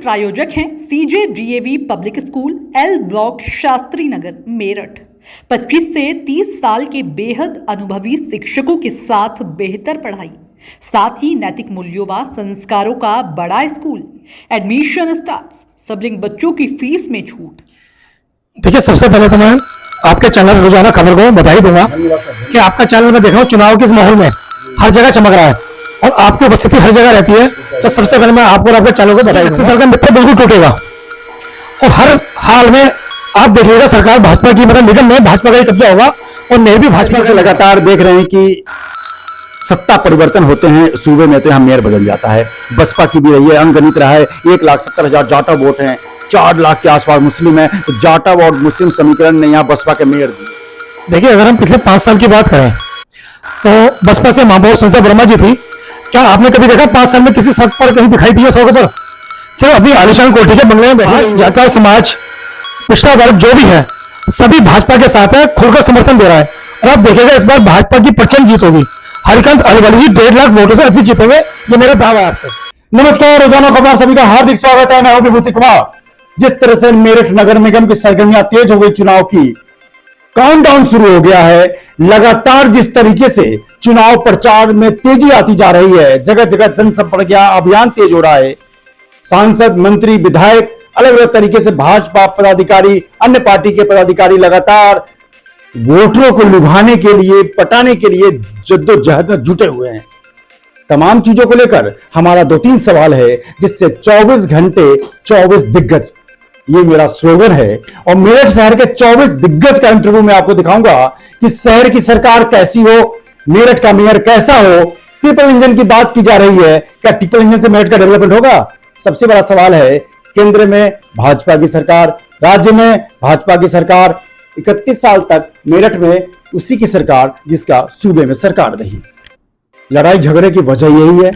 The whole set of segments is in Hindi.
प्रायोजक हैं CJ DAV public school L block Shastri Nagar Meerut. 25 से 30 साल के बेहद अनुभवी शिक्षकों के साथ बेहतर पढ़ाई, साथ ही नैतिक मूल्यों व संस्कारों का बड़ा स्कूल। Admission start. सबलिंग बच्चों की फीस में छूट। देखिए, सबसे पहले तो मैं आपके चैनल रोजाना खबर को बधाई दूंगा कि आपका चैनल मैं देख रहा हूँ चुनाव के इस माहौल में हर जगह चमक रहा है और आपकी उपस्थिति हर जगह रहती है। तो सबसे पहले मैं आपको और आपके चैनल को बधाई दूंगा। सरकार मित्र बिल्कुल टूटेगा और हर हाल में आप देखिएगा सरकार भाजपा की, मतलब निगम में भाजपा का ही कब्जा होगा और मैं भी भाजपा से लगातार देख रहे हैं कि सत्ता परिवर्तन होते हैं सूबे में तो यहाँ मेयर बदल जाता है। बसपा की भी रही है, अंगनित रहा है। 1,70,000 जाटा वोट हैं, 4 लाख के आसपास मुस्लिम है, तो जाटा और मुस्लिम समीकरण ने यहाँ बसपा के मेयर दिए। देखिए, अगर हम पिछले 5 साल की बात करें तो बसपा से महापौर सुनीता वर्मा जी थी। क्या आपने कभी देखा 5 साल में किसी सड़क पर कहीं दिखाई दी है सड़क पर? सिर्फ अभी आलिशान कोठी के बंगले में बैठे जाटा समाज, पिछड़ा वर्ग जो भी है, सभी भाजपा के साथ है, खुलकर समर्थन दे रहा है। और आप देखिएगा इस बार भाजपा की प्रचंड जीत होगी। हरिकांत अहलूवालिया जी 1.5 लाख वोटों से अच्छी जीतेंगे, ये मेरा दावा है आपसे। नमस्कार, रोजाना खबर सभी का हार्दिक स्वागत है। मैं हूं विभूति कुमार। जिस तरह से मेरठ नगर निगम की सरगर्मियां तेज हो गई, चुनाव की काउंटडाउन शुरू हो गया है। लगातार जिस तरीके से चुनाव प्रचार में तेजी आती जा रही है, जगह जगह जनसंपर्क अभियान तेज हो रहा है। सांसद, मंत्री, विधायक, अलग अलग तरीके से भाजपा पदाधिकारी, अन्य पार्टी के पदाधिकारी लगातार वोटरों को लुभाने के लिए, पटाने के लिए जद्दोजहद में जुटे हुए हैं। तमाम चीजों को लेकर हमारा 2-3 सवाल है, जिससे 24 घंटे 24 दिग्गज, ये मेरा स्लोगन है। और मेरठ शहर के 24 दिग्गज का इंटरव्यू मैं आपको दिखाऊंगा कि शहर की सरकार कैसी हो, मेरठ का मेयर कैसा हो। ट्रिपल इंजन की बात की जा रही है, क्या ट्रिपल इंजन से मेरठ का डेवलपमेंट होगा? सबसे बड़ा सवाल है। केंद्र में भाजपा की सरकार, राज्य में भाजपा की सरकार, 31 साल तक मेरठ में उसी की सरकार जिसका सूबे में सरकार रही। लड़ाई झगड़े की वजह यही है।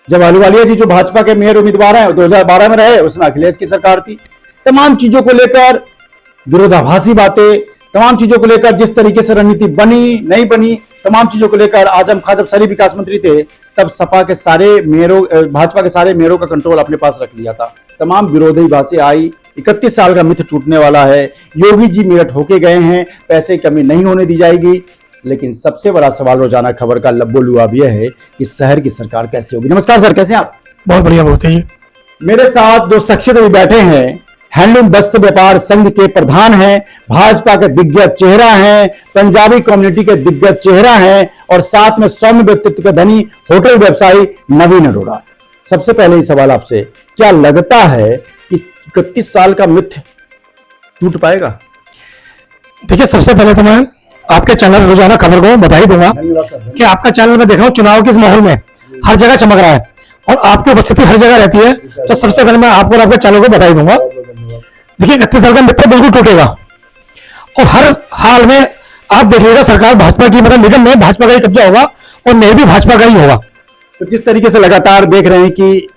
जब अहलूवालिया जी जो भाजपा के मेयर उम्मीदवार हैं 2012 में रहे, उसमें अखिलेश की सरकार थी। तमाम चीजों को लेकर विरोधाभासी बातें, तमाम चीजों को लेकर जिस तरीके से रणनीति बनी नहीं बनी, तमाम चीजों को लेकर आजम खान जब शहरी विकास मंत्री थे तब सपा के सारे मेयरों, भाजपा के सारे मेयरों का कंट्रोल अपने पास रख लिया था। तमाम विरोधी बातें आई। 31 साल का मिथ टूटने वाला है। योगी जी मेरठ होके गए हैं, पैसे की कमी नहीं होने दी जाएगी। लेकिन सबसे बड़ा सवाल रोजाना खबर का लब्बो लुआब यह है कि शहर की सरकार कैसे होगी। नमस्कार सर, कैसे हैं आप? बहुत बढ़िया, बहुत है। मेरे साथ 2 शख्सियत भी बैठे हैं। हैंडलूम वस्त्र व्यापार संघ के प्रधान हैं, भाजपा के दिग्गज चेहरा हैं, पंजाबी कम्युनिटी के दिग्गज चेहरा हैं और साथ में सौम्य व्यक्तित्व के धनी होटल व्यवसायी नवीन अरोड़ा। सबसे पहले ही सवाल आपसे, क्या लगता है कि 31 साल का मिथ टूट पाएगा? देखिए, सबसे पहले तो मैं आपके चैनल रोजाना खबर को बधाई दूंगा कि आपका चैनल मैं देख रहा हूँ चुनाव के इस माहौल में हर जगह चमक रहा है और आपकी उपस्थिति हर जगह रहती है। तो सबसे पहले मैं आपको और आपके चैनल को बधाई दूंगा। देखिए, 31 साल का मित्र बिल्कुल टूटेगा और हर हाल में आप देखिएगा सरकार भाजपा की, मतलब निगम में भाजपा का ही कब्जा होगा और मैं भी भाजपा का ही होगा। तो जिस तरीके से लगातार देख रहे हैं कि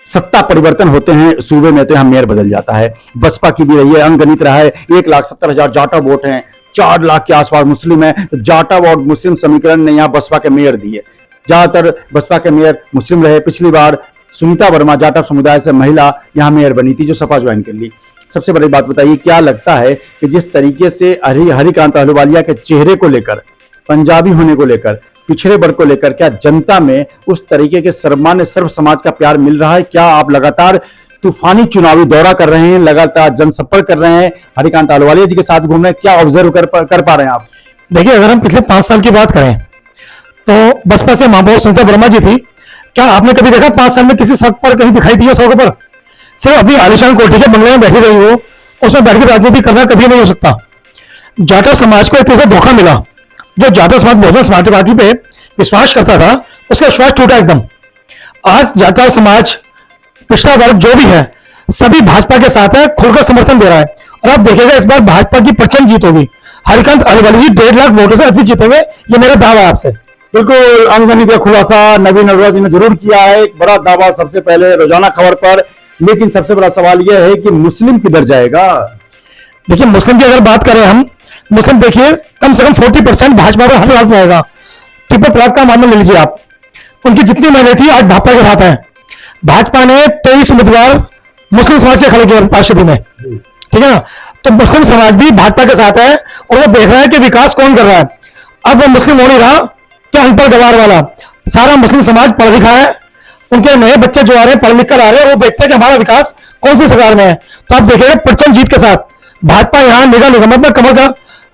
सत्ता परिवर्तन होते हैं सूबे में तो यहाँ मेयर बदल जाता है। बसपा की भी रही है, अंगनित रहा है। 1,70,000 जाटा वोट हैं, 4 लाख के आसपास मुस्लिम है, तो जाटा और मुस्लिम समीकरण ने यहाँ बसपा के मेयर दिए। ज्यादातर बसपा के मेयर मुस्लिम रहे। पिछली बार सुनीता वर्मा जाटा समुदाय से महिला यहाँ मेयर बनी थी, जो सपा ज्वाइन कर ली। सबसे बड़ी बात बताइए, क्या लगता है कि जिस तरीके से हरिकांत अहलूवालिया के चेहरे को लेकर, पंजाबी होने को लेकर, पिछड़े वर्ग को लेकर, क्या जनता में उस तरीके के सर्वमान्य सर्व समाज का प्यार मिल रहा है? क्या आप लगातार तूफानी चुनावी दौरा कर रहे हैं, लगातार जनसंपर्क कर रहे हैं, हरिकांत अहलूवालिया जी के साथ घूम रहे हैं, क्या ऑब्जर्व कर पा रहे हैं आप? देखिए, अगर हम पिछले 5 साल की बात करें तो बसपा से महापौर सुनीता वर्मा जी थी। क्या आपने कभी देखा 5 साल में किसी सड़क पर कहीं दिखाई दी है सड़क पर? सिर्फ अभी आलिशान कोठी के बंगले में बैठी रही हो, उसमें बैठ के राजनीति करना कभी नहीं हो सकता। जाटव समाज को एक तरह से धोखा मिला। जो जाटव समाज बहुजन समाज पार्टी पे विश्वास करता था, उसका विश्वास टूटा एकदम। आज जाटव समाज, पिछड़ा वर्ग जो भी है, सभी भाजपा के साथ है, खुलकर समर्थन दे रहा है। और आप देखिएगा इस बार भाजपा की प्रचंड जीत होगी। हरिकांत अहलूवालिया जी 1.5 लाख वोटों से अच्छी जीतेंगे, ये मेरा दावा है आपसे। बिल्कुल, अंगनित का खुलासा नवीन अरोड़ा जी ने जरूर किया है। एक बड़ा दावा सबसे पहले रोजाना खबर पर। लेकिन सबसे बड़ा सवाल यह है कि मुस्लिम किधर जाएगा? देखिए, मुस्लिम की अगर बात करें हम, मुस्लिम देखिए कम से कम 40% भाजपा पर हर हाल में आएगा। 3 तलाक का मामला ले लीजिए आप, उनकी जितनी महिलाएं थी आज भाजपा के साथ है। भाजपा ने 23 उम्मीदवार मुस्लिम समाज के खड़े किए पार्षदी में, ठीक है ना। तो मुस्लिम समाज भी भाजपा के साथ है और वो देख रहा है कि विकास कौन कर रहा है। अब वो मुस्लिम हो नहीं रहा कि अनपढ़ गवार वाला, सारा मुस्लिम समाज पढ़ लिखा है, उनके नए बच्चे जो आ रहे हैं पढ़ लिख कर आ रहे हैं, वो देखते हैं कि हमारा विकास कौन सी सरकार में है। तो आप देखिए प्रचंड जीत के साथ भाजपा यहाँ निगम निगमत में कमल का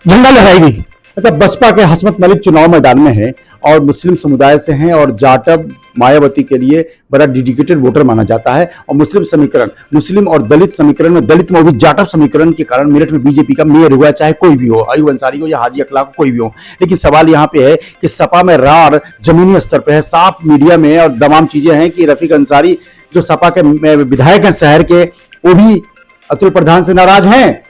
झंडा लहराएगी। अच्छा, बसपा के हसमत मलिक चुनाव मैदान में है और मुस्लिम समुदाय से हैं और जाटव मायावती के लिए बड़ा डेडिकेटेड वोटर माना जाता है। और मुस्लिम समीकरण, मुस्लिम और दलित समीकरण में, दलित में भी जाटव समीकरण के कारण मेरठ में बीजेपी का मेयर हुआ, चाहे कोई भी हो, अयूब अंसारी हो या हाजी अखलाक कोई भी हो। लेकिन सवाल यहाँ पे है कि सपा में रार जमीनी स्तर पे है, साफ मीडिया में और तमाम चीजें हैं कि रफीक अंसारी जो सपा के विधायक हैं शहर के, वो भी अतुल प्रधान से नाराज हैं।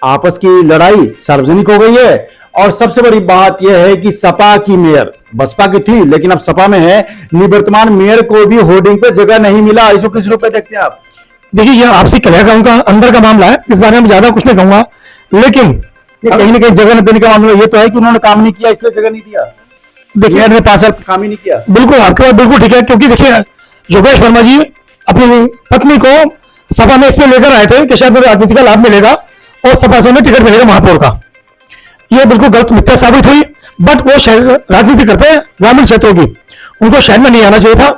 आपस की लड़ाई सार्वजनिक हो गई है। और सबसे बड़ी बात यह है कि सपा की मेयर बसपा की थी लेकिन अब सपा में है, निवर्तमान मेयर को भी होर्डिंग पे जगह नहीं मिला। इसको किस रूप में देखते हैं आप? देखिए ये आपसी कल्याण का अंदर का मामला है, इस बारे में ज्यादा कुछ नहीं कहूंगा, लेकिन कहीं ना कहीं जगह न देने का मामला ये तो है कि उन्होंने काम नहीं किया इसलिए जगह नहीं दिया। देखिए मेयर ने 5 साल काम ही नहीं किया। बिल्कुल आपके बात बिल्कुल ठीक है, क्योंकि देखिए योगेश वर्मा जी अपनी पत्नी को सपा में इसमें लेकर आए थे कि शायद मुझे राजनीति का लाभ मिलेगा और सपा से उन्हें टिकट मिलेगा महापौर का। ये बिल्कुल गलत मिथ्या साबित हुई। बट वो शहर राजनीति करते हैं ग्रामीण क्षेत्रों की, उनको शहर में नहीं आना चाहिए था।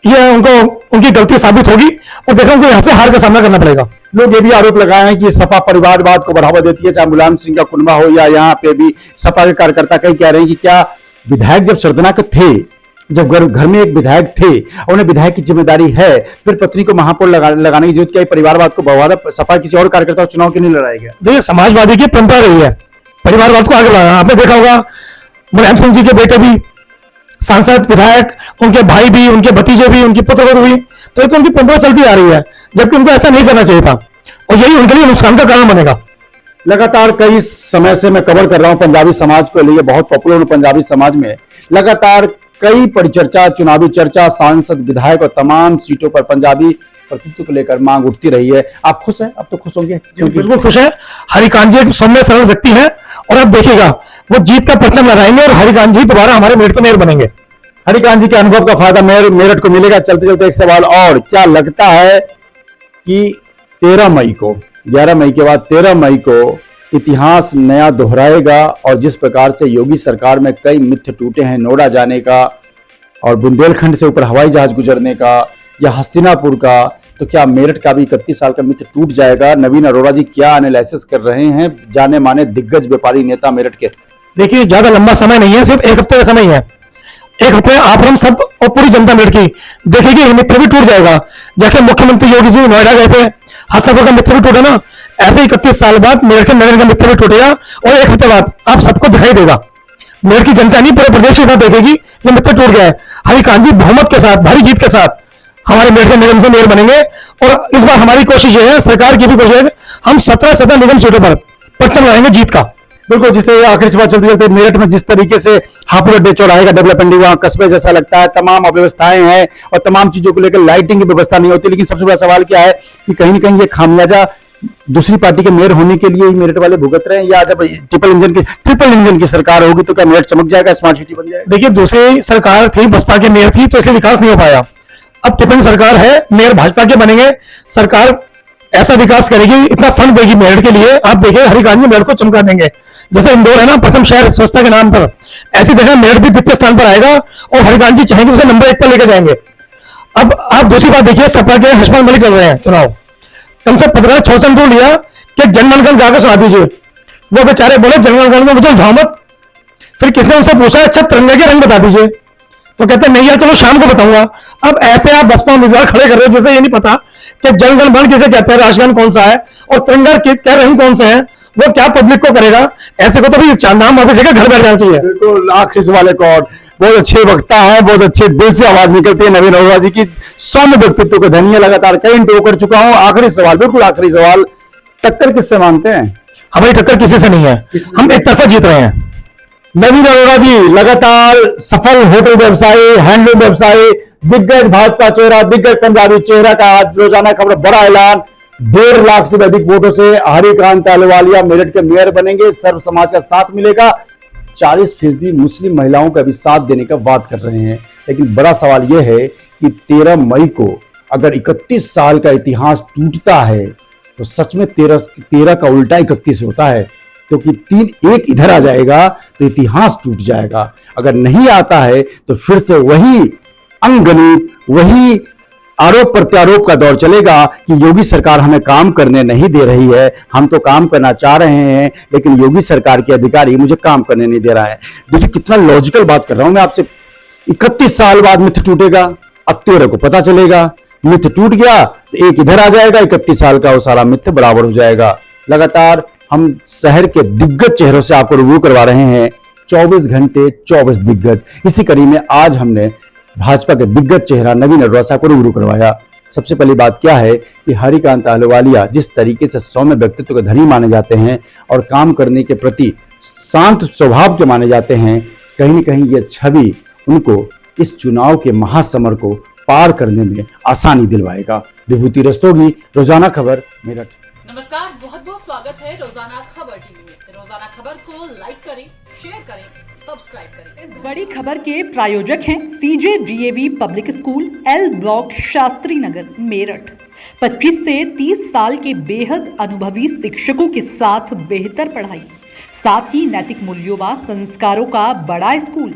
ये उनको उनकी गलती साबित होगी और देखो उनको यहाँ से हार का सामना करना पड़ेगा। लोग ये भी आरोप लगाए हैं कि सपा परिवारवाद को बढ़ावा देती है, चाहे मुलायम सिंह का कुनबा हो या यहाँ पे भी सपा के कार्यकर्ता कई कह रहे हैं कि क्या विधायक जब शर्दनाक थे, जब घर में एक विधायक थे और उन्हें विधायक की जिम्मेदारी है, फिर पत्नी को महापौर लगाने की जरूरत क्या? परिवारवाद को बढ़ावा सपा किसी और कार्यकर्ता चुनाव के लिए लड़ाया गया। देखिए समाजवादी की परंपरा रही है परिवारवाद को आगे बढ़ाना। आपने देखा होगा मुलायम सिंह जी के बेटे भी सांसद, विधायक, उनके भाई भी, उनके भतीजे भी, उनकी पुत्रवधू भी, तो ये तो उनकी परंपरा चलती आ रही है, जबकि उनको ऐसा नहीं करना चाहिए था और यही उनके लिए नुकसान का कारण बनेगा। लगातार कई समय से मैं कवर कर रहा हूं पंजाबी समाज को लिए, बहुत पॉपुलर हूं पंजाबी समाज में। लगातार कई परिचर्चा, चुनावी चर्चा, सांसद, विधायक और तमाम सीटों पर पंजाबी प्रतिनिधित्व को लेकर मांग उठती रही है। आप खुश हैं? आप तो खुश होंगे। बिल्कुल खुश है। हरिकांत जी एक सौम्य सरल व्यक्ति है और आप देखिएगा वो जीत का परचम लहराएंगे और हरिकांत जी दोबारा हमारे मेरठ के मेयर बनेंगे। हरिकांत जी के अनुभव का फायदा मेरठ को मिलेगा। चलते चलते एक सवाल और, क्या लगता है कि 13 मई को, 11 मई के बाद 13 मई को इतिहास नया दोहराएगा? और जिस प्रकार से योगी सरकार में कई मिथ टूटे हैं, नोएडा जाने का और बुंदेलखंड से ऊपर हवाई जहाज गुजरने का या हस्तिनापुर का, तो क्या मेरठ का भी 31 साल का मिथ टूट जाएगा? नवीन अरोड़ा जी क्या एनालिसिस कर रहे हैं, जाने माने दिग्गज व्यापारी नेता मेरठ के? देखिए ज्यादा लंबा समय नहीं है, सिर्फ 1 हफ्ते का समय ही है। 1 हफ्ते में आप हम सब और पूरी जनता मेरठ की देखेगी ये मित्र भी टूट जाएगा। जैसे मुख्यमंत्री योगी जी नोएडा गए थे, हस्तिनापुर का मित्र भी टूटा ना, ऐसे 31 साल बाद मेरठ के नगर का मित्र भी टूटेगा और 1 हफ्ते बाद आप सबको दिखाई देगा। मेरठ की जनता नहीं पूरे प्रदेश की जनता देखेगी ये मित्र टूट गया है। हरिकांत जी बहुमत के साथ, भारी जीत के साथ हमारे मेरठ के निगम से मेयर बनेंगे और इस बार हमारी कोशिश ये है, सरकार की भी कोशिश है, हम 17 निगम सीटों पर परचम लगाएंगे जीत का। बिल्कुल, जिस तरह आखिरी सवाल चलते चलते मेरठ में जिस तरीके से हापुड़ अड्डे चौराहे का डेवलपमेंट हुआ, कस्बे जैसा लगता है, तमाम अव्यवस्थाएं हैं और तमाम चीजों को लेकर लाइटिंग की व्यवस्था नहीं होती। लेकिन सबसे बड़ा सवाल क्या है कि कहीं ना कहीं ये खामियाजा दूसरी पार्टी के मेयर होने के लिए ही मेरठ वाले भुगत रहे हैं, या जब ट्रिपल इंजन की सरकार होगी तो क्या मेरठ चमक जाएगा, स्मार्ट सिटी बन जाएगा? देखिए दूसरी सरकार थी, बसपा के मेयर थी, तो इसलिए विकास नहीं हो पाया। अब ट्रिपल सरकार है, मेयर भाजपा के बनेंगे, सरकार ऐसा विकास करेगी, इतना फंड देगी मेरठ के लिए, आप देखिए हरिकांत जी मेरठ को चमका देंगे। जैसे इंदौर है ना प्रथम शहर स्वच्छता के नाम पर, ऐसी जगह मेरठ भी द्वितीय स्थान पर आएगा और हरिकांत जी चाहेंगे उसे नंबर 1 पर लेकर जाएंगे। अब आप दूसरी बात देखिए, सपा के हसमत मलिक लड़ रहे हैं चुनाव, कम से 15 छोसन टूट लिया कि जनगणगण गाकर सुना दीजिए। वो बेचारे बोले जनगणगण में मुझे उठाओ मत। फिर किसने उनसे पूछा अच्छा तिरंगे के रंग बता दीजिए, तो कहते नहीं यार चलो शाम को बताऊंगा। अब ऐसे आप बसपा उम्मीदवार खड़े कर रहे हो जैसे ये नहीं पता कि जनगण मन किसे कहते हैं, राष्ट्रगान कौन सा है और तिरंगा क्या रंग कौन से हैं, वो क्या पब्लिक को करेगा। ऐसे को तो भाई नाम वापस घर बैठ जाना चाहिए। बिल्कुल, आखिरी सवाल एक और, बहुत अच्छे वक्ता है, बहुत अच्छे दिल से आवाज निकलती है नवीन अरोड़ा जी की, सौम्य व्यक्तित्व को धन्य, लगातार कई इंटरव्यू कर चुका हूं। आखिरी सवाल, बिल्कुल आखिरी सवाल, टक्कर किससे मांगते हैं? हमारी टक्कर किसी से नहीं है, हम एक तरफा जीत रहे हैं। नवीन अरोड़ा जी लगातार सफल होटल व्यवसायी, हैंडलूम व्यवसायी, दिग्गज भाजपा चेहरा, दिग्गज पंजाबी चेहरा का आज रोजाना खबर बड़ा ऐलान, 1.5 लाख से अधिक वोटों से हरिकांत अहलुवालिया मेरठ के मेयर बनेंगे, सर्व समाज का साथ मिलेगा, 40% मुस्लिम महिलाओं का भी साथ देने का बात कर रहे हैं। लेकिन बड़ा सवाल यह है कि 13 मई को अगर 31 साल का इतिहास टूटता है तो सच में 13 का उल्टा 31 होता है, क्योंकि 3 एक इधर आ जाएगा तो इतिहास टूट जाएगा। अगर नहीं आता है तो फिर से वही अंकगणित, वही आरोप प्रत्यारोप का दौर चलेगा कि योगी सरकार हमें काम करने नहीं दे रही है, हम तो काम करना चाह रहे हैं लेकिन योगी सरकार के अधिकारी मुझे काम करने नहीं दे रहा है। देखिए कितना लॉजिकल बात कर रहा हूं मैं आपसे। 31 साल बाद मिथ टूटेगा, अब 13 को पता चलेगा मिथ टूट गया तो एक इधर आ जाएगा, 31 साल का वो सारा मिथ बराबर हो जाएगा। लगातार हम शहर के दिग्गज चेहरों से आपको रिव्यू करवा रहे हैं, 24 घंटे 24 दिग्गज। इसी कड़ी में आज हमने भाजपा के दिग्गज चेहरा नवीन अरोड़ा साहब को रूबरू करवाया। सबसे पहली बात क्या है कि हरिकांत अहलुवालिया जिस तरीके से सौम्य व्यक्तित्व के धनी माने जाते हैं और काम करने के प्रति शांत स्वभाव के माने जाते हैं, कहीं न कहीं यह छवि उनको इस चुनाव के महासमर को पार करने में आसानी दिलवाएगा। विभूति रस्तोगी, रोजाना खबर, मेरठ। नमस्कार, बहुत बहुत स्वागत है रोजाना खबर टीवी में। रोजाना खबर को लाइक करें, शेयर करें, सब्सक्राइब करें। इस बड़ी खबर के प्रायोजक हैं CJDAV public school, L block, Shastri Nagar, Meerut. 25 से 30 साल के बेहद अनुभवी शिक्षकों के साथ बेहतर पढ़ाई, साथ ही नैतिक मूल्यों व संस्कारों का बड़ा स्कूल।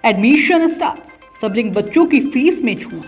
एडमिशन स्टार्ट, सबलिंग बच्चों की फीस में छूट।